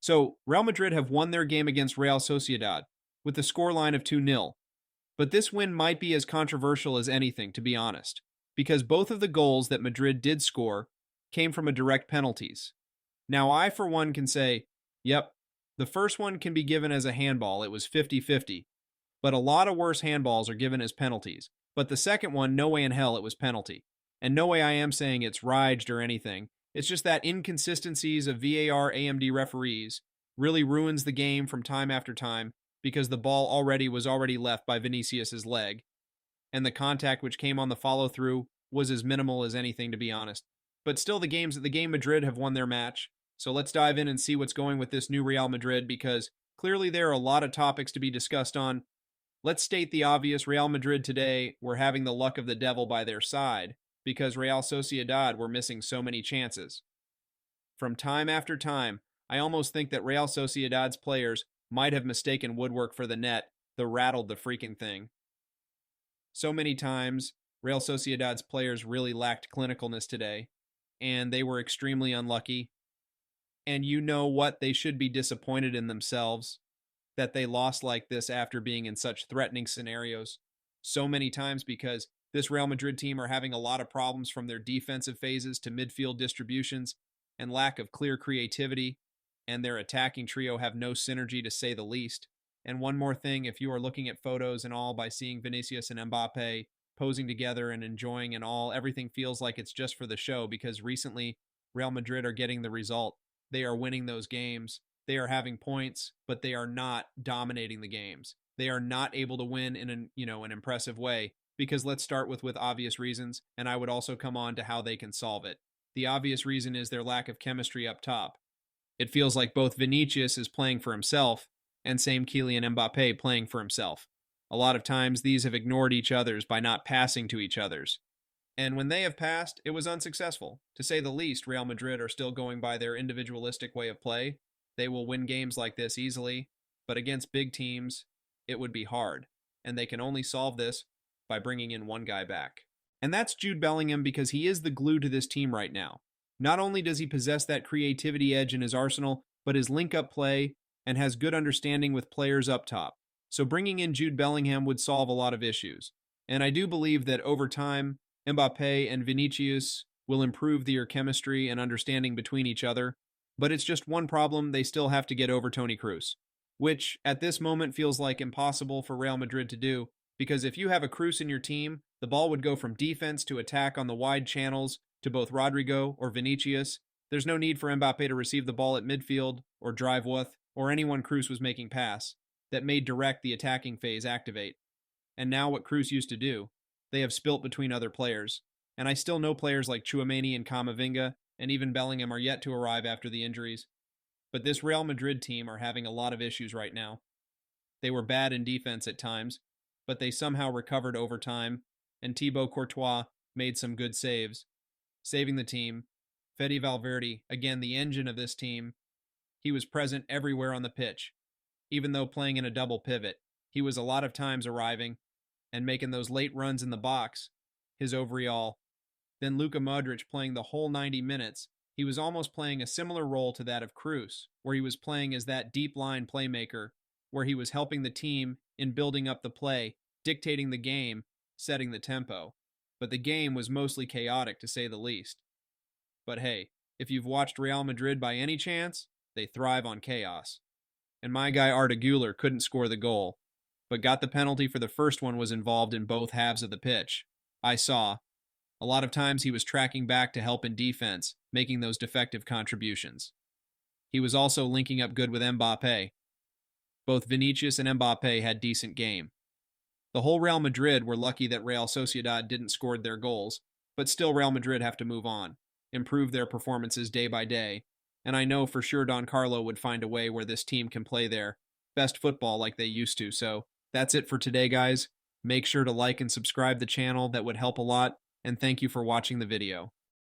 So, Real Madrid have won their game against Real Sociedad with the scoreline of 2-0. But this win might be as controversial as anything, to be honest, because both of the goals that Madrid did score came from a direct penalties. Now, I, for one, can say, yep, the first one can be given as a handball. It was 50-50. But a lot of worse handballs are given as penalties. But the second one, no way in hell it was penalty. And no way I am saying it's riged or anything. It's just that inconsistencies of VAR AMD referees really ruins the game from time after time because the ball was already left by Vinicius's leg, and the contact which came on the follow through was as minimal as anything, to be honest. But still, the game Madrid have won their match. So let's dive in and see what's going with this new Real Madrid, because clearly there are a lot of topics to be discussed on. Let's state the obvious. Real Madrid today were having the luck of the devil by their side because Real Sociedad were missing so many chances. From time after time, I almost think that Real Sociedad's players might have mistaken woodwork for the net that rattled the freaking thing. So many times, Real Sociedad's players really lacked clinicalness today, and they were extremely unlucky. And you know what? They should be disappointed in themselves that they lost like this after being in such threatening scenarios so many times, because this Real Madrid team are having a lot of problems from their defensive phases to midfield distributions and lack of clear creativity, and their attacking trio have no synergy, to say the least. And one more thing, if you are looking at photos and all by seeing Vinicius and Mbappe posing together and enjoying and all, everything feels like it's just for the show, because recently Real Madrid are getting the result. They are winning those games. They are having points, but they are not dominating the games. They are not able to win in an impressive way, because let's start with obvious reasons, and I would also come on to how they can solve it. The obvious reason is their lack of chemistry up top. It feels like both Vinicius is playing for himself and same Kylian Mbappe playing for himself. A lot of times these have ignored each other's by not passing to each other's. And when they have passed, it was unsuccessful. To say the least, Real Madrid are still going by their individualistic way of play. They will win games like this easily, but against big teams, it would be hard. And they can only solve this by bringing in one guy back. And that's Jude Bellingham, because he is the glue to this team right now. Not only does he possess that creativity edge in his arsenal, but his link-up play and has good understanding with players up top. So bringing in Jude Bellingham would solve a lot of issues. And I do believe that over time, Mbappe and Vinicius will improve their chemistry and understanding between each other. But it's just one problem: they still have to get over Toni Kroos, which at this moment feels like impossible for Real Madrid to do, because if you have a Kroos in your team, the ball would go from defense to attack on the wide channels to both Rodrigo or Vinicius. There's no need for Mbappe to receive the ball at midfield or drive with, or anyone Kroos was making pass that made direct the attacking phase activate. And now what Kroos used to do, they have spilt between other players. And I still know players like Tchouaméni and Camavinga, and even Bellingham are yet to arrive after the injuries. But this Real Madrid team are having a lot of issues right now. They were bad in defense at times, but they somehow recovered over time, and Thibaut Courtois made some good saves, saving the team. Fede Valverde, again the engine of this team, he was present everywhere on the pitch. Even though playing in a double pivot, he was a lot of times arriving and making those late runs in the box, his overall. Then Luka Modric playing the whole 90 minutes. He was almost playing a similar role to that of Kroos, where he was playing as that deep line playmaker, where he was helping the team in building up the play, dictating the game, setting the tempo. But the game was mostly chaotic, to say the least. But hey, if you've watched Real Madrid by any chance, they thrive on chaos. And my guy Arda Güler couldn't score the goal, but got the penalty for the first one, was involved in both halves of the pitch. I saw. A lot of times he was tracking back to help in defense, making those defective contributions. He was also linking up good with Mbappe. Both Vinicius and Mbappe had decent game. The whole Real Madrid were lucky that Real Sociedad didn't score their goals, but still Real Madrid have to move on, improve their performances day by day, and I know for sure Don Carlo would find a way where this team can play their best football like they used to. So that's it for today, guys. Make sure to like and subscribe the channel. That would help a lot, and thank you for watching the video.